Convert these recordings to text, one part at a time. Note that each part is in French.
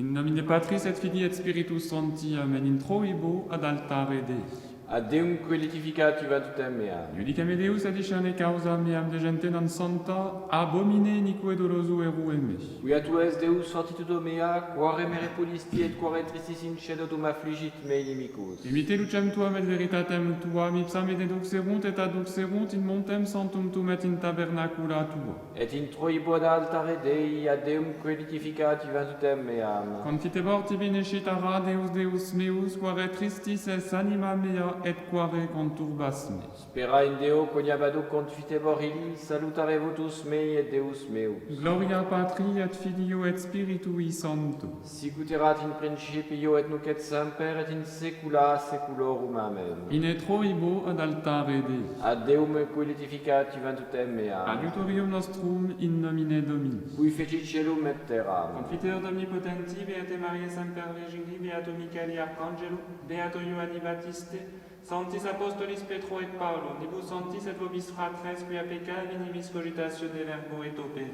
In nomine Patris et Filii et Spiritus Sancti, amen. In troibo ad altare Dei. Ad Deum qualificativa tutem meam. Iudicam Deus adicerne causa meam de gente non santa, abomine inique doloso eru me. Quia tu es Deus fortitudo mea, quare me repulisti et quare tristis in cedotum affligit me inimicus. Imite lucem tuam et veritatem tuam, ipsam et deduxerunt et adduxerunt in montem sanctum tum et in tabernacula tua. Et in troibo ad altare Dei, ad Deum qualificativa tutem meam. Confitebor tibi necitara Deus Deus meus, quare tristis es anima mea et quare conturbas me. Spera in Deo, coniabado confitebor illi, salutare votus mei et Deus meus. Gloria Patri et Filio et Spiritui Sancto. Sic ut erat in principio et nunc et semper et in saecula saeculorum. Amen. In etroibo ad altare Dei. Ad Deum qualificativa tutem meam. Adiutorium nostrum in nomine Domini. Cui fecit celum et terram. Confiteor omnipotenti, Beate Maria Semper Virgini, Beato Michaeli Arcangelo, Beato Ioanni Baptiste, Sanctis Apostolis Petro et Paulo, Nibus Sanctis et vobis fratres, quia peccavi vinimis cogitatione verbo et opere.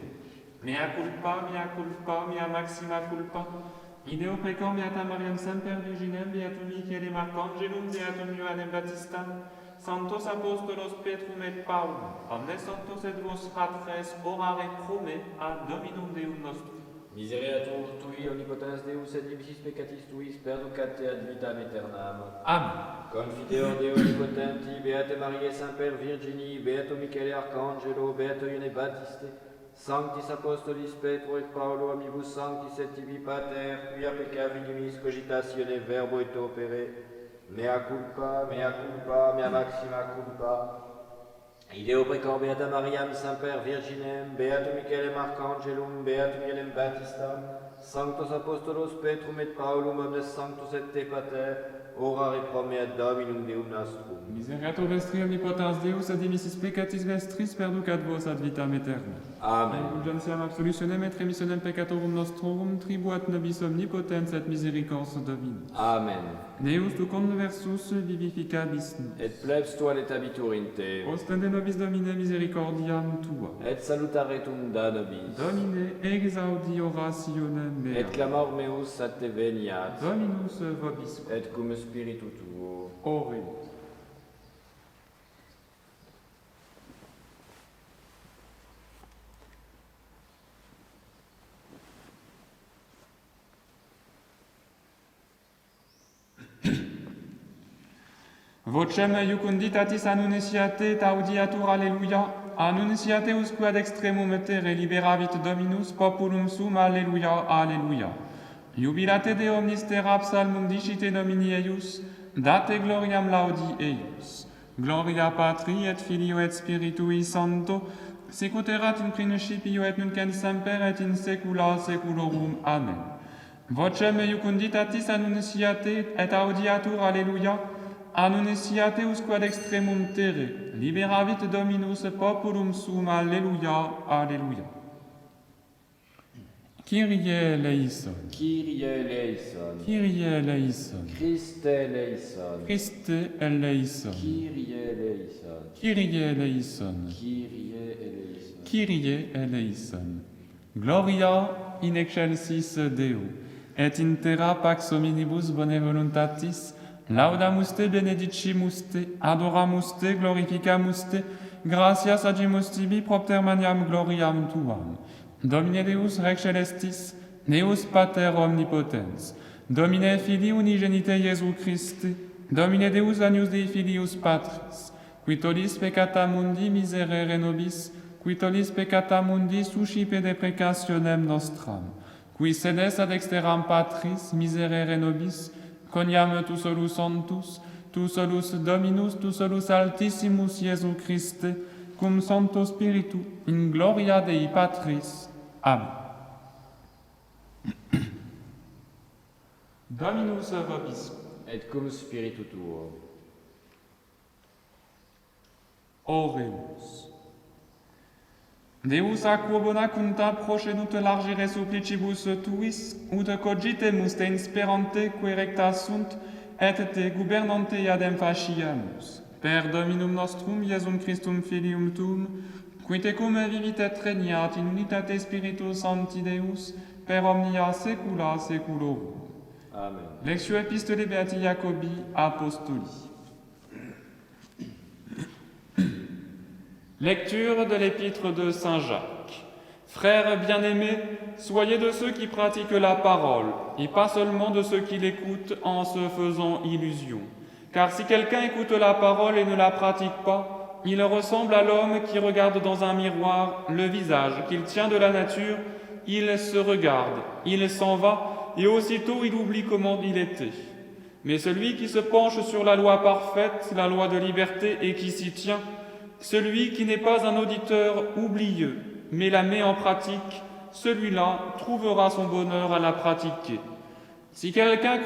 Mea culpa, mea maxima culpa. Ideo precor Beata Mariam Semper Virginem, Beatum Michaelem Arcangelum, Beatum Ioannem Baptistam, Sanctos Apostolos Petrum et Paulum, omnes sanctos et vos fratres, orare prome ad Dominum Deum nostrum. Misereatur tui omnipotens Deus et divisis peccatis tuis perducat te ad vitam aeternam. Amen. Confiteor Deo omnipotenti, Beate Mariae Semper Virgini, Beato Michaele Arcangelo, Beato Ioanne Baptiste, Sanctis Apostolis Petro et Paulo, amibus sanctis et tibi pater, quia peccavi nimis cogitatione verbo et opere, mea culpa, mea maxima culpa. Ideo precor Beata Mariam Semper Virginem, Beatum Michaelem Arcangelum, Beatum Ioannem Baptistam, Sanctos Apostolos Petrum et Paulum, omnes sanctos et te pater, orare pro me ad Dominum Deum nostrum. Misereatur vestri omnipotens Deus, ad dimissis peccatis vestris, perducat vos ad vitam aeternam. Amen. Indulgentiam absolutionem et remissionem peccatorum nostrorum, tribuat nobis omnipotens et misericors Dominus. Amen. Deus tu conversus vivificabis nos. Et plebs tua letabitur in te, Ostende nobis Domine misericordiam tua. et salutaretum da nobis, Domine exaudi orationem mea. et clamor meus ad te veniat, Dominus vobiscum. et cum spiritu tuo. Oremus. Vocem iucunditatis annuntiate taudiatur alleluia, annuntiate usque ad extremum terre liberavit Dominus populum sum alleluia, alleluia. Jubilate de omnis terra psalmum dicite nomini eius, date gloriam laudi eius. Gloria Patri et Filio et Spiritui Sancto, sic ut erat in principio et nunc et semper et in saecula saeculorum. Amen. Vocem iucunditatis annuntiate et audiatur alleluia, annuntiate usque ad extremum terre, liberavit Dominus populum sum, alleluia, alleluia. Kyrie eleison, Kyrie eleison, Kyrie eleison, Christe eleison, Christe eleison, Kyrie eleison, Kyrie eleison, Kyrie eleison. Kyrie eleison. Gloria in excelsis Deo, et in terra pax hominibus bone voluntatis, laudamus te, benedicimus te, adoramus te, glorificamus te, gratias agimus tibi propter maniam gloriam tuam. Domine Deus Rex Celestis, Deus Pater Omnipotens, Domine Filii Unigenite Iesu Christe, Domine Deus Agnus Dei Filius Patris, qui tollis peccata mundi miserere nobis, qui tollis peccata mundi suscipe deprecationem nostram, qui sedes ad exteram Patris miserere nobis, coniam tu solus sanctus, tu solus Dominus, tu solus Altissimus Iesu Christe, cum Sancto Spiritu, in gloria Dei Patris. Amen. Dominus vobiscum. Et cum spiritu tuo. Oremus. Deus a quo bona cunta procedut largere supplicibus tuis, ut cogitemus te insperante que recta sunt, et te gubernante iadem faciamus. Per Dominum nostrum, Iesum Christum Filium tuum, qui tecum vivit et regnat in unitate Spiritus Sancti Deus, per omnia saecula saeculorum. Amen. Lectio Epistolae Beati Jacobi Apostoli. Lecture de l'épître de Saint Jacques. Frères bien-aimés, soyez de ceux qui pratiquent la parole, et pas seulement de ceux qui l'écoutent en se faisant illusion. Car si quelqu'un écoute la parole et ne la pratique pas, il ressemble à l'homme qui regarde dans un miroir le visage qu'il tient de la nature, il se regarde, il s'en va, et aussitôt il oublie comment il était. Mais celui qui se penche sur la loi parfaite, la loi de liberté, et qui s'y tient, celui qui n'est pas un auditeur oublieux, mais la met en pratique, celui-là trouvera son bonheur à la pratiquer. Si quelqu'un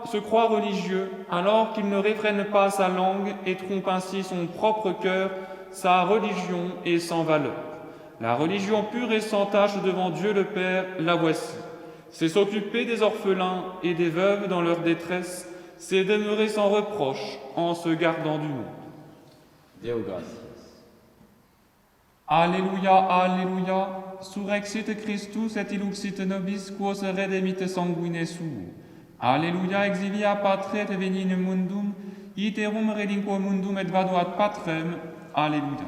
se croit religieux, alors qu'il ne réfrène pas sa langue et trompe ainsi son propre cœur, sa religion est sans valeur. La religion pure et sans tache devant Dieu le Père, la voici. C'est s'occuper des orphelins et des veuves dans leur détresse, c'est demeurer sans reproche en se gardant du monde. Deo gratias. Alléluia, Alléluia, surrexit Christus et illuxit nobis quos redemit sanguine suo. Alléluia, exivia Patre et veni in mundum, iterum relinquo mundum et vado ad Patrem. Alléluia.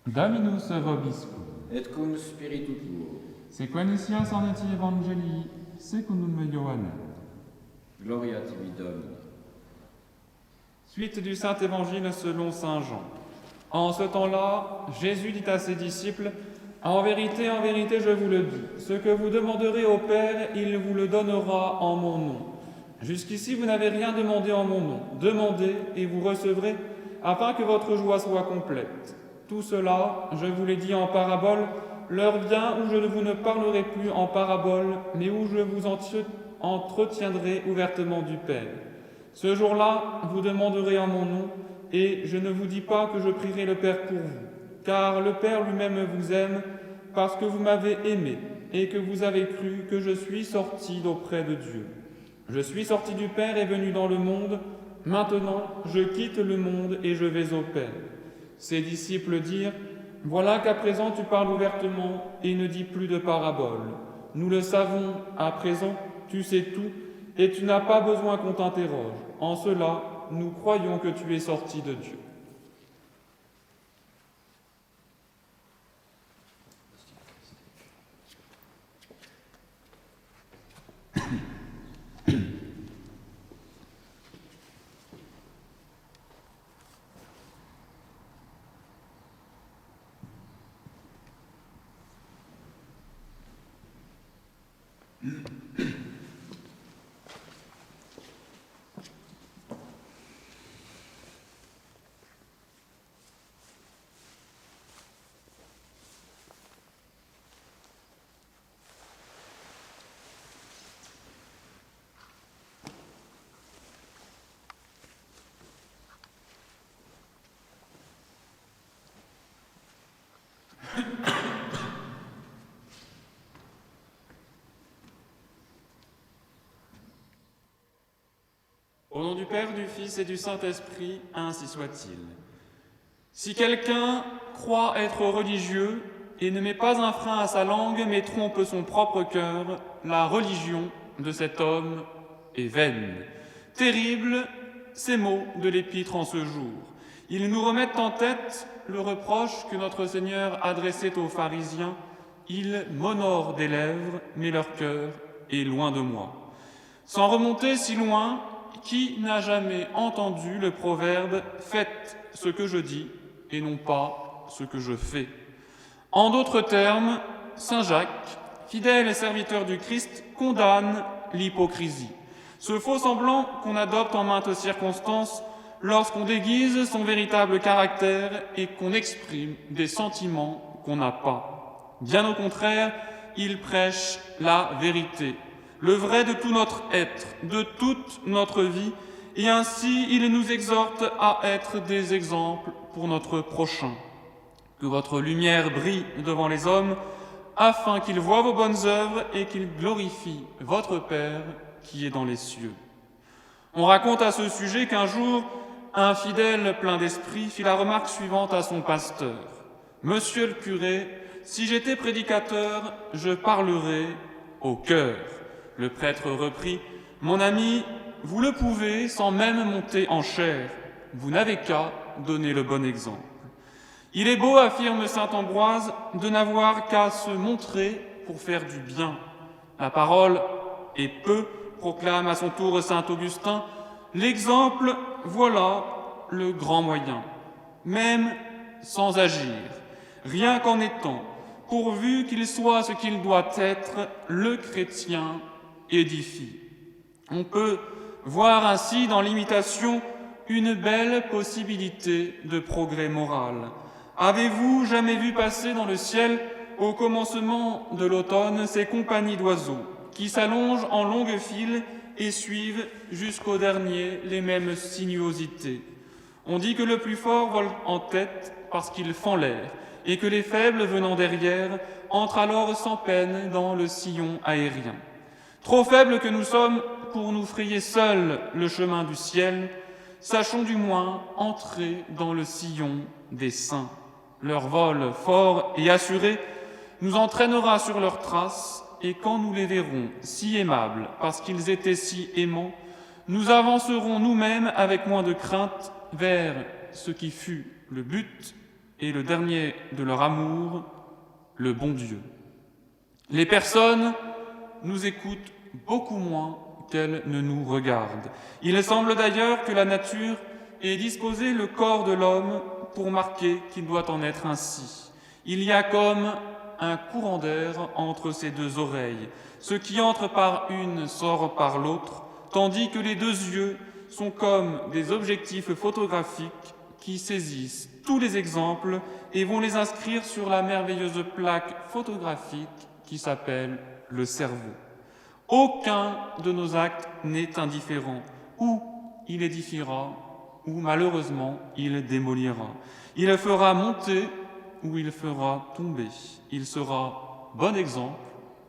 Dominus vobiscum. Et cum spiritu tuo. Sequentia sanati evangelii, secundum Ioannem. Gloria tibi Domine. Suite du Saint-Évangile selon Saint Jean. En ce temps-là, Jésus dit à ses disciples, « En vérité, je vous le dis, ce que vous demanderez au Père, il vous le donnera en mon nom. Jusqu'ici, vous n'avez rien demandé en mon nom. Demandez et vous recevrez, afin que votre joie soit complète. Tout cela, je vous l'ai dit en parabole, l'heure vient où je ne vous ne parlerai plus en parabole, mais où je vous entretiendrai ouvertement du Père. Ce jour-là, vous demanderez en mon nom, et je ne vous dis pas que je prierai le Père pour vous, car le Père lui-même vous aime, parce que vous m'avez aimé, et que vous avez cru que je suis sorti d'auprès de Dieu. Je suis sorti du Père et venu dans le monde, maintenant je quitte le monde et je vais au Père. » Ses disciples dirent, « Voilà qu'à présent tu parles ouvertement et ne dis plus de paraboles. Nous le savons, à présent tu sais tout et tu n'as pas besoin qu'on t'interroge. En cela, nous croyons que tu es sorti de Dieu. » Au nom du Père, du Fils et du Saint-Esprit, ainsi soit-il. Si quelqu'un croit être religieux et ne met pas un frein à sa langue, mais trompe son propre cœur, la religion de cet homme est vaine. Terribles ces mots de l'Épître en ce jour. Ils nous remettent en tête le reproche que notre Seigneur adressait aux pharisiens. Ils m'honorent des lèvres, mais leur cœur est loin de moi. Sans remonter si loin, qui n'a jamais entendu le proverbe « Faites ce que je dis et non pas ce que je fais ». En d'autres termes, Saint Jacques, fidèle et serviteur du Christ, condamne l'hypocrisie. Ce faux semblant qu'on adopte en maintes circonstances lorsqu'on déguise son véritable caractère et qu'on exprime des sentiments qu'on n'a pas. Bien au contraire, il prêche la vérité, le vrai de tout notre être, de toute notre vie, et ainsi il nous exhorte à être des exemples pour notre prochain. Que votre lumière brille devant les hommes, afin qu'il voie vos bonnes œuvres et qu'il glorifie votre Père qui est dans les cieux. » On raconte à ce sujet qu'un jour, un fidèle plein d'esprit fit la remarque suivante à son pasteur. « Monsieur le curé, si j'étais prédicateur, je parlerais au cœur. » Le prêtre reprit, « Mon ami, vous le pouvez sans même monter en chair. Vous n'avez qu'à donner le bon exemple. » Il est beau, affirme saint Ambroise, de n'avoir qu'à se montrer pour faire du bien. La parole est peu, proclame à son tour saint Augustin. L'exemple, voilà le grand moyen. Même sans agir, rien qu'en étant, pourvu qu'il soit ce qu'il doit être, le chrétien édifie. On peut voir ainsi dans l'imitation une belle possibilité de progrès moral. Avez-vous jamais vu passer dans le ciel, au commencement de l'automne, ces compagnies d'oiseaux qui s'allongent en longues files et suivent jusqu'au dernier les mêmes sinuosités? On dit que le plus fort vole en tête parce qu'il fend l'air, et que les faibles venant derrière entrent alors sans peine dans le sillon aérien. Trop faibles que nous sommes pour nous frayer seuls le chemin du ciel, sachons du moins entrer dans le sillon des saints. Leur vol fort et assuré nous entraînera sur leurs traces, et quand nous les verrons si aimables parce qu'ils étaient si aimants, nous avancerons nous-mêmes avec moins de crainte vers ce qui fut le but et le dernier de leur amour, le bon Dieu. Les personnes nous écoutent beaucoup moins qu'elles ne nous regardent. Il semble d'ailleurs que la nature ait disposé le corps de l'homme pour marquer qu'il doit en être ainsi. Il y a comme un courant d'air entre ces deux oreilles. Ce qui entre par une sort par l'autre, tandis que les deux yeux sont comme des objectifs photographiques qui saisissent tous les exemples et vont les inscrire sur la merveilleuse plaque photographique qui s'appelle le cerveau. Aucun de nos actes n'est indifférent. Ou il édifiera, ou malheureusement il démolira. Il fera monter, ou il fera tomber. Il sera bon exemple,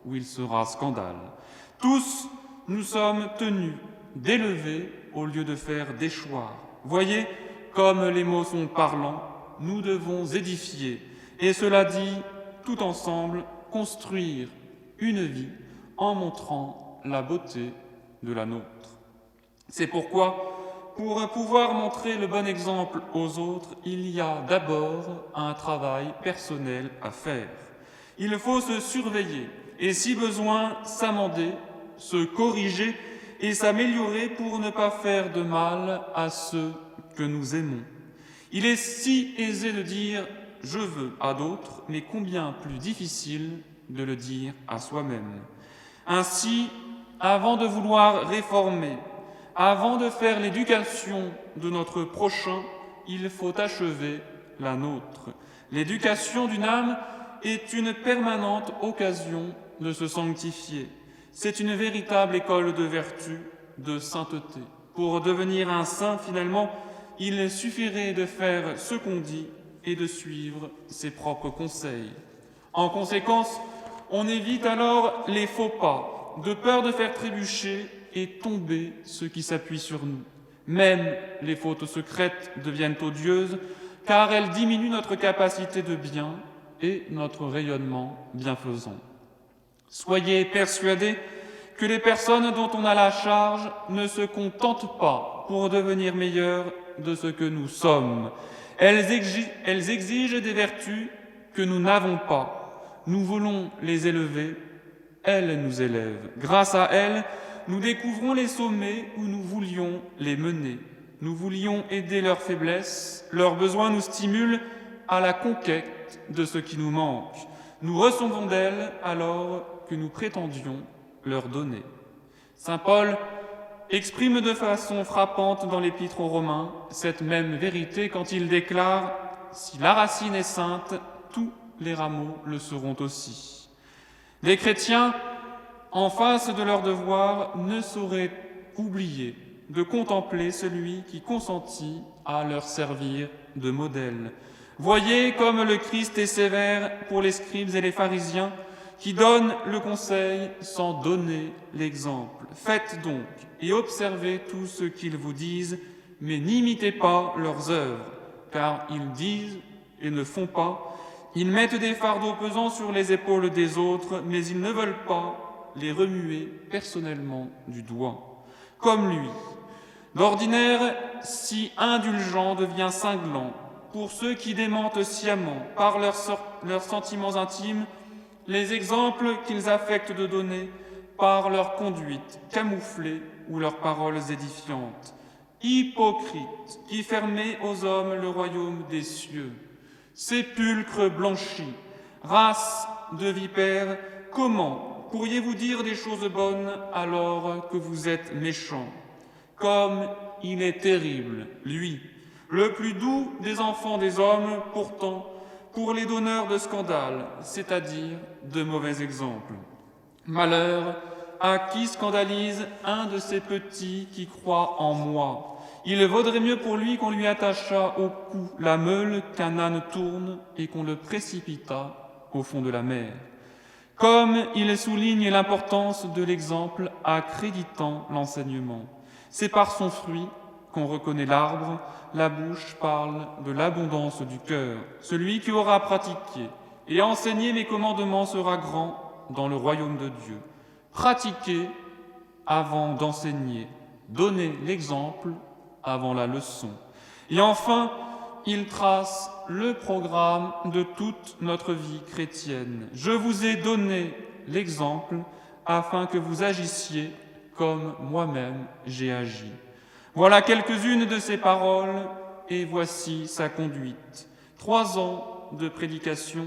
ou il sera scandale. Tous, nous sommes tenus d'élever au lieu de faire déchoir. Voyez comme les mots sont parlants, nous devons édifier, et cela dit, tout ensemble, construire une vie en montrant la beauté de la nôtre. C'est pourquoi, pour pouvoir montrer le bon exemple aux autres, il y a d'abord un travail personnel à faire. Il faut se surveiller et, si besoin, s'amender, se corriger et s'améliorer pour ne pas faire de mal à ceux que nous aimons. Il est si aisé de dire « je veux » à d'autres, mais combien plus difficile de le dire à soi-même. Ainsi, avant de vouloir réformer, avant de faire l'éducation de notre prochain, il faut achever la nôtre. L'éducation d'une âme est une permanente occasion de se sanctifier. C'est une véritable école de vertu, de sainteté. Pour devenir un saint, finalement, il suffirait de faire ce qu'on dit et de suivre ses propres conseils. En conséquence, on évite alors les faux pas, de peur de faire trébucher et tomber ceux qui s'appuient sur nous. Même les fautes secrètes deviennent odieuses, car elles diminuent notre capacité de bien et notre rayonnement bienfaisant. Soyez persuadés que les personnes dont on a la charge ne se contentent pas, pour devenir meilleures, de ce que nous sommes. Elles exigent des vertus que nous n'avons pas. Nous voulons les élever, elles nous élèvent. Grâce à elles, nous découvrons les sommets où nous voulions les mener. Nous voulions aider leurs faiblesses, leurs besoins nous stimulent à la conquête de ce qui nous manque. Nous recevons d'elles alors que nous prétendions leur donner. Saint Paul exprime de façon frappante dans l'Épître aux Romains cette même vérité quand il déclare « Si la racine est sainte, tous les rameaux le seront aussi ». Les chrétiens, en face de leur devoir, ne sauraient oublier de contempler celui qui consentit à leur servir de modèle. Voyez comme le Christ est sévère pour les scribes et les pharisiens, qui donne le conseil sans donner l'exemple. Faites donc et observez tout ce qu'ils vous disent, mais n'imitez pas leurs œuvres, car ils disent et ne font pas. Ils mettent des fardeaux pesants sur les épaules des autres, mais ils ne veulent pas les remuer personnellement du doigt. Comme lui. D'ordinaire, si indulgent devient cinglant, pour ceux qui démentent sciemment par leurs sentiments intimes, les exemples qu'ils affectent de donner par leur conduite camouflée ou leurs paroles édifiantes. Hypocrites, qui fermez aux hommes le royaume des cieux. Sépulcre blanchi, race de vipères, comment pourriez-vous dire des choses bonnes alors que vous êtes méchants? Comme il est terrible, lui, le plus doux des enfants des hommes, pourtant, pour les donneurs de scandales, c'est-à-dire de mauvais exemples. Malheur à qui scandalise un de ces petits qui croient en moi. Il vaudrait mieux pour lui qu'on lui attachât au cou la meule qu'un âne tourne et qu'on le précipitât au fond de la mer. Comme il souligne l'importance de l'exemple accréditant l'enseignement. C'est par son fruit qu'on reconnaît l'arbre, la bouche parle de l'abondance du cœur. Celui qui aura pratiqué et enseigné mes commandements sera grand dans le royaume de Dieu. Pratiquer avant d'enseigner, donner l'exemple avant la leçon. Et enfin, il trace le programme de toute notre vie chrétienne. Je vous ai donné l'exemple afin que vous agissiez comme moi-même j'ai agi. Voilà quelques-unes de ses paroles et voici sa conduite. 3 ans de prédication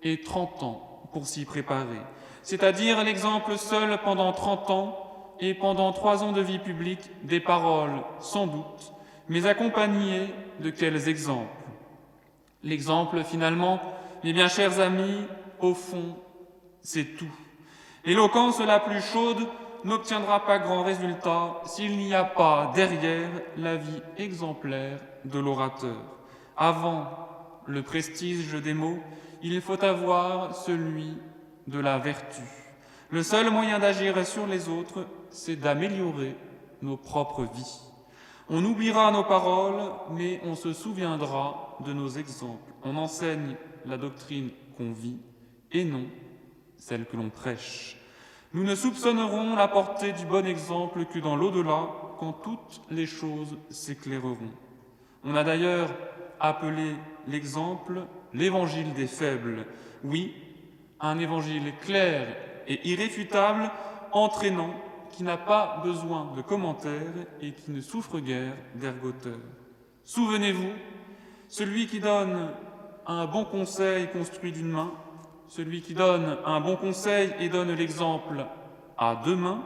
et 30 ans pour s'y préparer. C'est-à-dire l'exemple seul pendant 30 ans et pendant 3 ans de vie publique, des paroles sans doute, mais accompagnées de quels exemples? L'exemple finalement, mes bien chers amis, au fond, c'est tout. L'éloquence la plus chaude n'obtiendra pas grand résultat s'il n'y a pas derrière la vie exemplaire de l'orateur. Avant le prestige des mots, il faut avoir celui de la vertu. Le seul moyen d'agir sur les autres, c'est d'améliorer nos propres vies. On oubliera nos paroles, mais on se souviendra de nos exemples. On enseigne la doctrine qu'on vit et non celle que l'on prêche. Nous ne soupçonnerons la portée du bon exemple que dans l'au-delà, quand toutes les choses s'éclaireront. On a d'ailleurs appelé l'exemple l'évangile des faibles. Oui, un évangile clair et irréfutable, entraînant, qui n'a pas besoin de commentaires et qui ne souffre guère d'ergoteur. Souvenez-vous, celui qui donne un bon conseil construit d'une main, celui qui donne un bon conseil et donne l'exemple à 2 mains,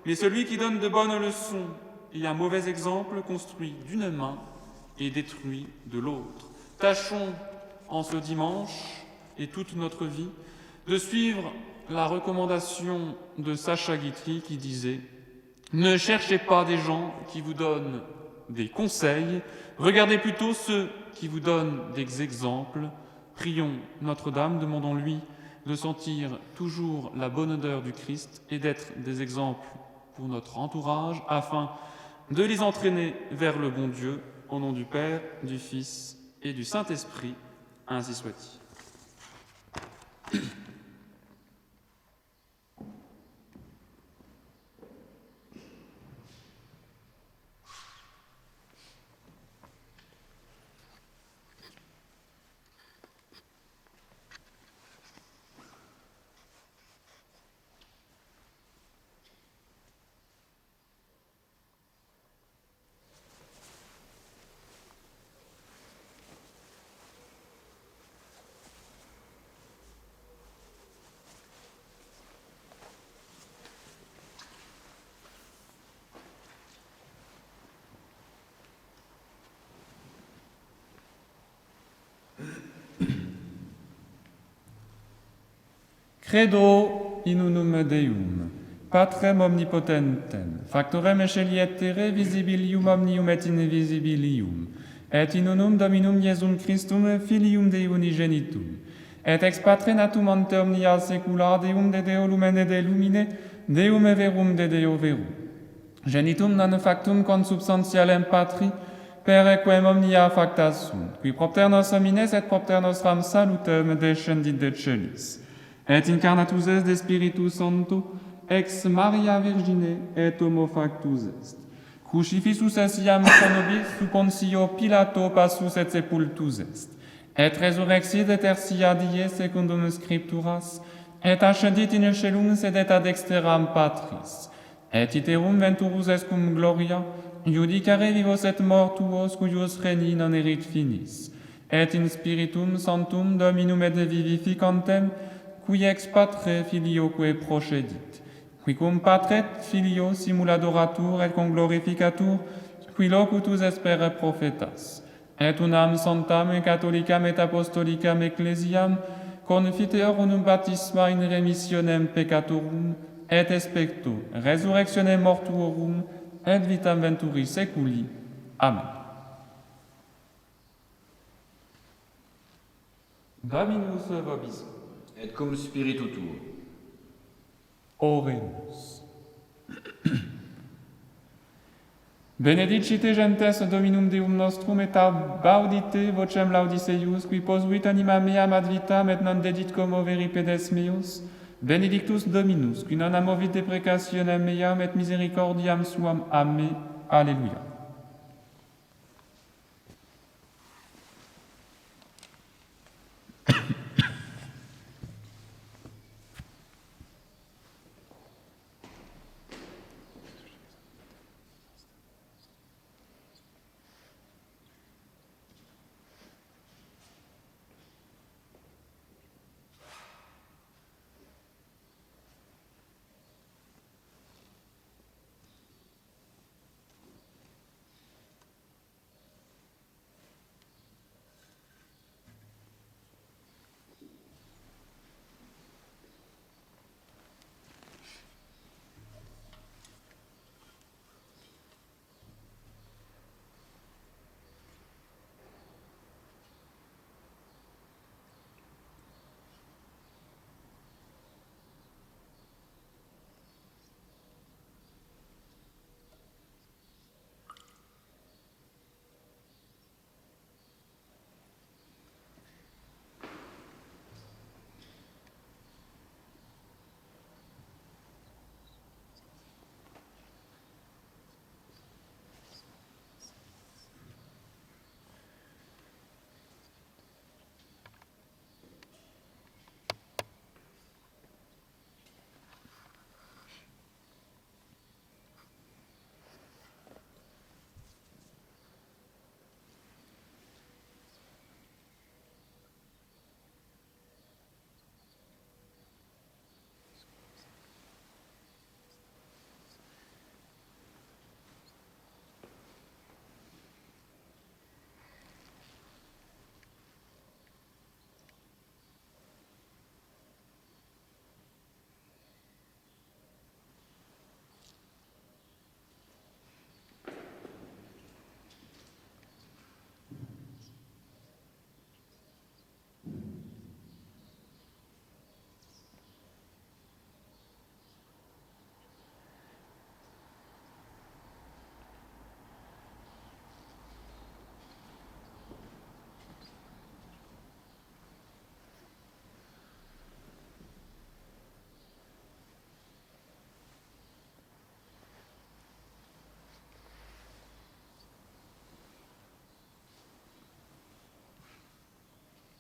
mais celui qui donne de bonnes leçons et un mauvais exemple construit d'une main et détruit de l'autre. Tâchons, en ce dimanche et toute notre vie, de suivre la recommandation de Sacha Guitry qui disait « Ne cherchez pas des gens qui vous donnent des conseils, regardez plutôt ceux qui vous donnent des exemples. Prions Notre-Dame, demandons-lui de sentir toujours la bonne odeur du Christ et d'être des exemples pour notre entourage afin de les entraîner vers le bon Dieu, au nom du Père, du Fils et du Saint-Esprit, ainsi soit-il. » Credo in unum Deum, Patrem omnipotentem, factorem scelietere visibilium omnium et invisibilium, et in unum Dominum Iesum Christum, Filium Dei unigenitum, et ex patre natum ante omnia saecula, Deum de Deo lumen de lumine, Deum verum de Deo verum. Genitum non factum consubstantialem patri, per quem omnia facta sunt, qui propter nos homines et propter nostram salutem descendit de celis, et incarnatus est de Spiritus Sancto, ex Maria Virgine et homo factus est. Crucifixus est iam pro nobis, sub Pontio Pilato passus et sepultus est, et resurrexit et tertia die secundum scripturas, et ascendit in caelum sedet ad dexteram Patris, et iterum venturus est cum gloria, judicare vivos et mortuos, cuius regni non erit finis, et in Spiritum Sanctum Dominum et vivificantem, qui ex Patre Filioque procedit, qui cum Patre et Filio simuladoratur et conglorificatur, qui locutus espere prophetas, et unam santam et catholicam et apostolicam ecclesiam, confiteor unum baptisma in remissionem peccatorum, et expecto resurrectionem mortuorum, et vitam venturi seculi. Amen. Dominus vobiscum. Et cum spiritu tuo. Oremus. Benedicite gentes Dominum Deum nostrum et audite vocem laudiseius, qui posuit anima meam ad vitam et non dedit como veri pedes meus. Benedictus Dominus, qui non amovit deprecationem meam et misericordiam suam a me. Alleluia.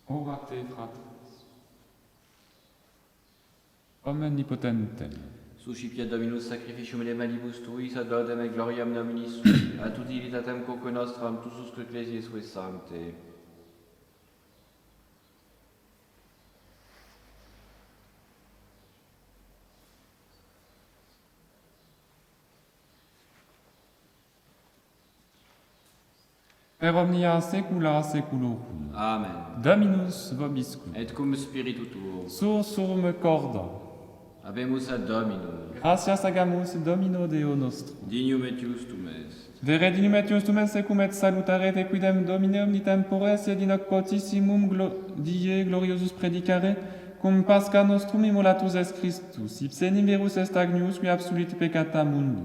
Orate fratres. Omnipotentem. Suscipia Dominus sacrificium de manibus tuis ad laudem et gloriam nominis sui, ad utilitatem quoque nostram tusus ecclesiae sui sancte. Per omnia saecula saeculorum. Amen. Dominus vobiscum. Et cum spiritu tuo. Sursum corda. Habemus ad Dominum. Gratias agamus Domino Deo nostrum. Dignum etius tum est. Vere dignum etius tum et secum et salutare te quidem Domine omni tempores et in hoc potissimum die gloriosus predicare, cum Pascha nostrum immolatus est Christus, ipse nimbirus est agnus qui absolit peccata mundi,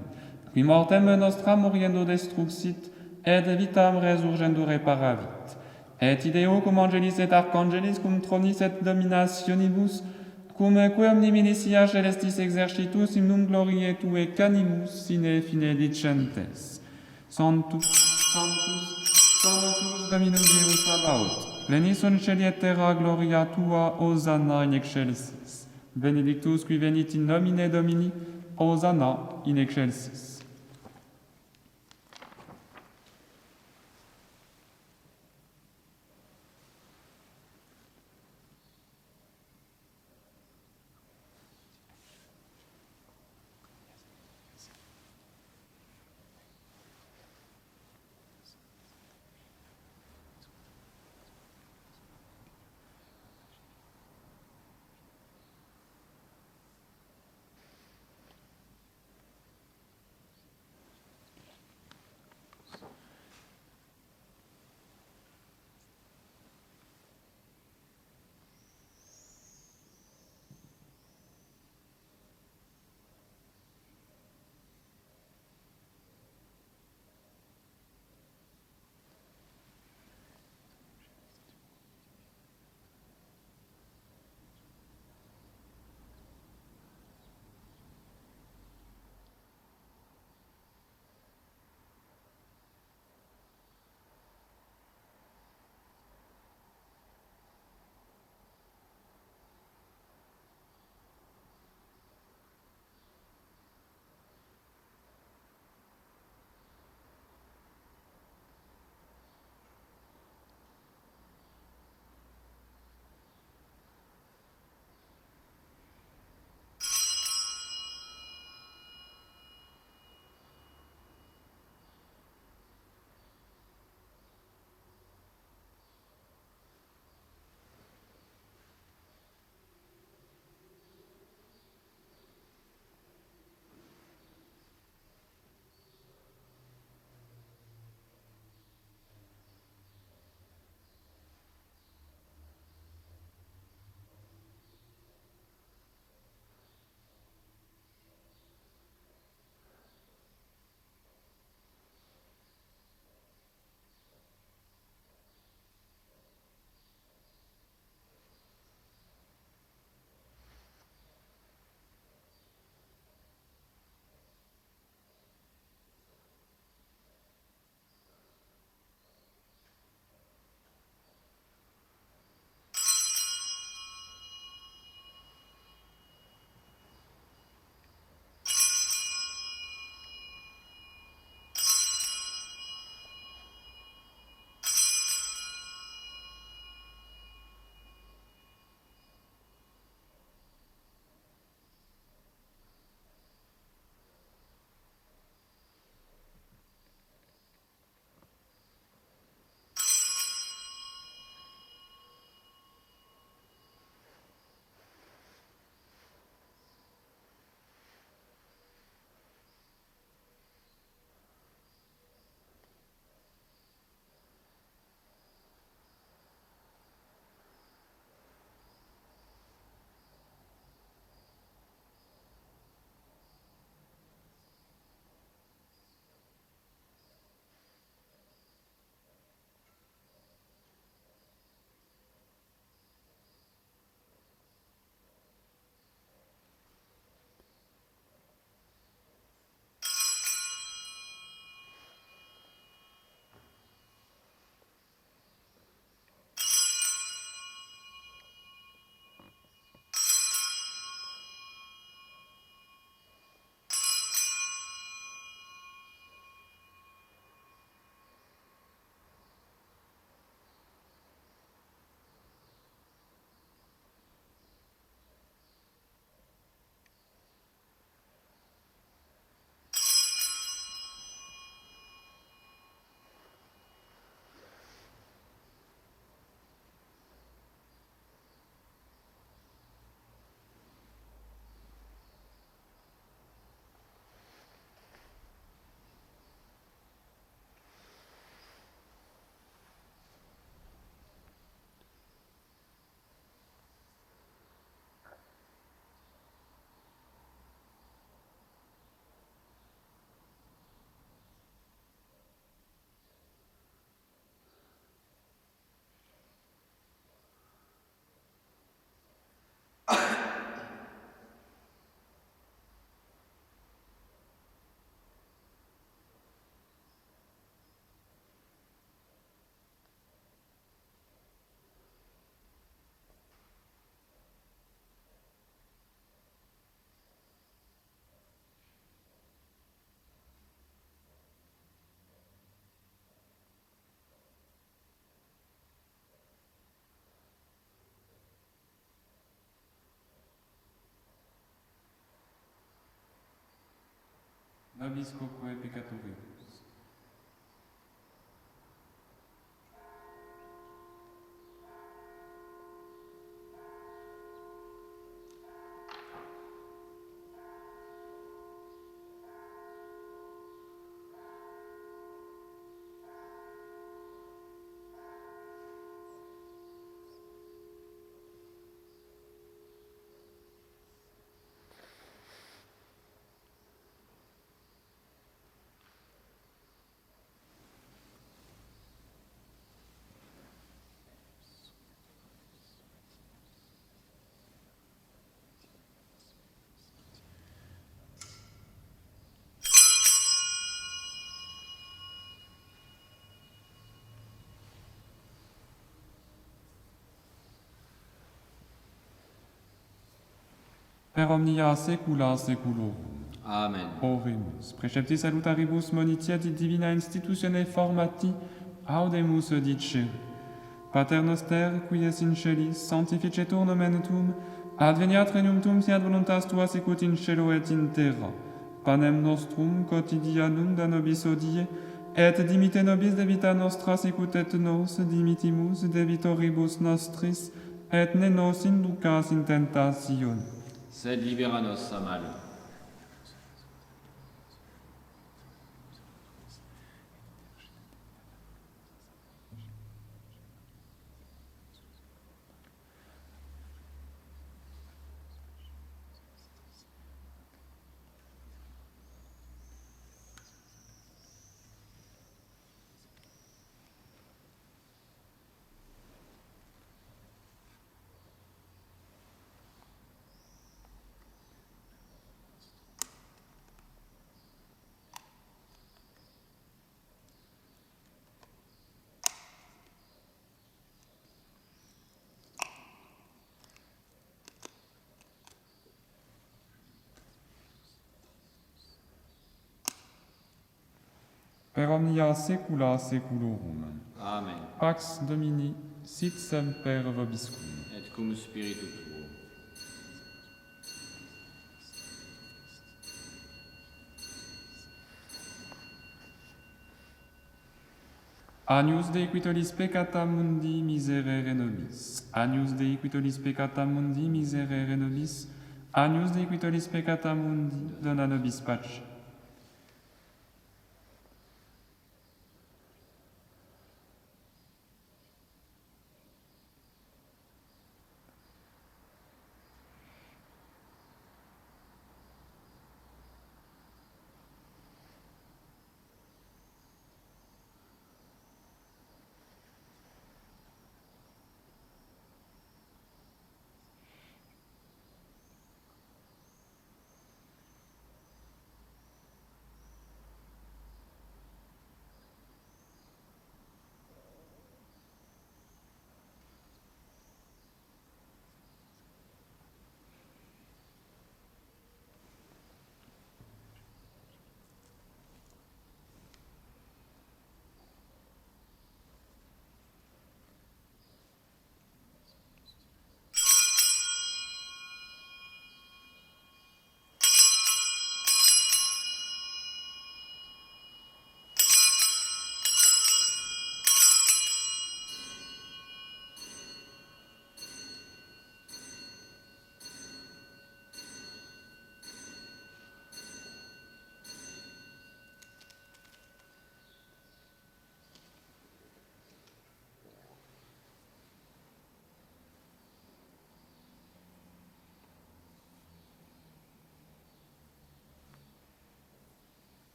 qui mortem nostra moriendo destruxit, et vitam resurgendo reparavit. Et ideo cum angelis et archangelis cum tronis et dominationibus, cum que omni militia celestis exercitus in num gloriae tue canimus sine fine dicentes. Sanctus, Sanctus, Sanctus Dominus Deus Sabaoth, plenis sunt celi et terra gloria tua, Hosanna in excelsis. Benedictus qui venit in nomine Domini, Hosanna in excelsis. nobis quoque peccatoribus. Per omnia saecula saeculorum. Amen. Oremus. Precepti salutaribus monitia di divina institutione formati audemus dicere. Pater noster, qui es in celis, sanctificetur nomen tuum, adveniat regnum tuum, fiat voluntas tua sicut in cielo et in terra. Panem nostrum quotidianum da nobis hodie, et dimite nobis debita nostra sicut et nos dimitimus debitoribus nostris, et ne nos inducas in tentatione, Sed libera nos a malo. per omnia saecula saeculorum. Amen. Pax Domini, sit semper vobiscum. Et cum spiritu tuo. Agnus Dei qui tollis peccata mundi miserere nobis. Agnus Dei qui tollis peccata mundi miserere nobis. Agnus Dei qui tollis peccata mundi dona nobis pace.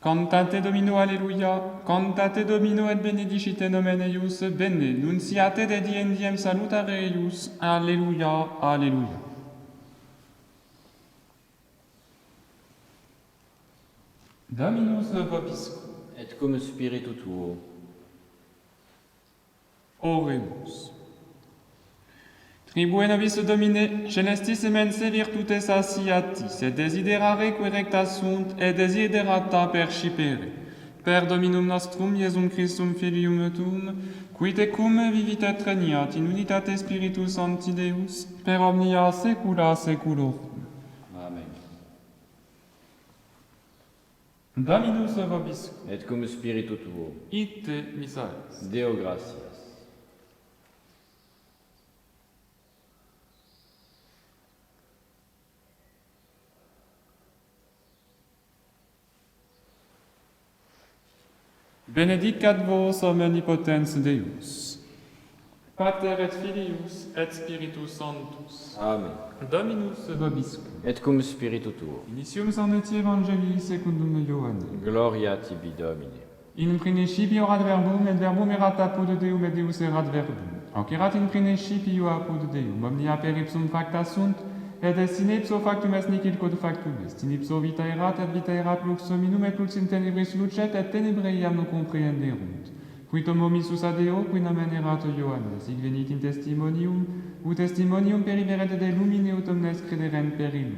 Cantate Domino, Alleluia. Cantate Domino et benedicite nomen eius, bene, nunciate de diem salutare eius. Alleluia, Alleluia. Dominus vobiscum. Et cum spiritu tuo. Oremus. Tribue nobis Domine, celestis mense virtutes satiatis, et desiderare querecta sunt, et desiderata percipere. Per Dominum nostrum, Iesum Christum Filium tuum, qui tecum vivit et regnat in unitate Spiritus Sancti Deus, per omnia saecula saeculorum. Amen. Dominus vobiscum. Et cum spiritu tuo. Ite missalis. Deo gratias. Benedicat vos omnipotens Deus, Pater et Filius et Spiritus Sanctus. Amen. Dominus vobiscum. Et cum spiritu tuo. Initium Sancti Evangelii secundum Ioannem. Gloria tibi, Domine. In principio erat verbum, et verbum erat apud Deum, et Deus erat verbum. Hoc erat in principio apud Deum, omnia per ipsum facta sunt, et est in ipso factum est nihil quod factum est. In ipso vita erat lux hominum, et lux in tenebris lucet, et tenebrae iam non comprehenderunt. Quid homo missus ad Deo, qui nomen erat Ioannes, hic venit in testimonium, ut testimonium periveret de lumine, ut omnes crederent per illum.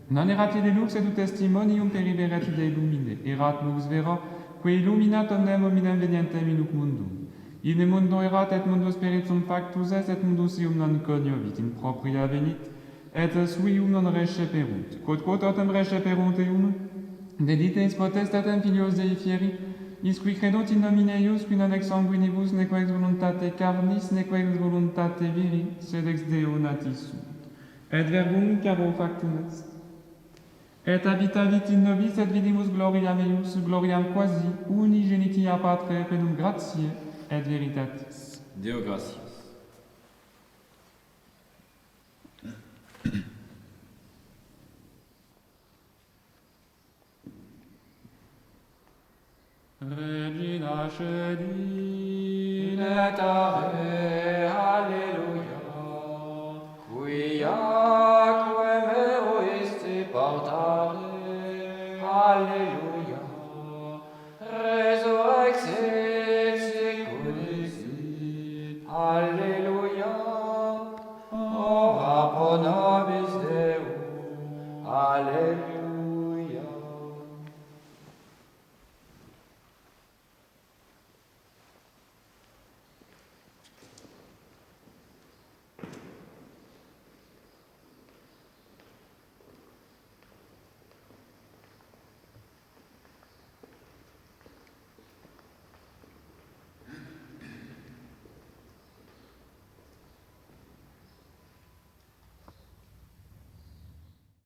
Non erat ille lux, et ut testimonium periveret de lumine, erat lux vera, qui illuminat omnem hominem venientem in huc mundum. In mundo erat, et mundus per ipsum factus est, et mundus ium non coniovit, in propria venit, et suium non receperunt. Quod autem receperunt eum, dedites potestatem filios Dei fieri, isqui credunt in nomine eius, qui non ex sanguinibus, neque ex voluntate carnis, neque ex voluntate viri, sed ex Deo natis sunt. Et verbum caro factum est. Et habitavit in nobis, et vidimus gloriam eius, gloriam quasi unigenitia Patre, plenum gratiae et veritatis. Deo gratias. Regina Celi, letare, alleluia, quiaque meo iste portare, alleluia, resurrexit seculis, alleluia, ora pro nobis Deum, alleluia.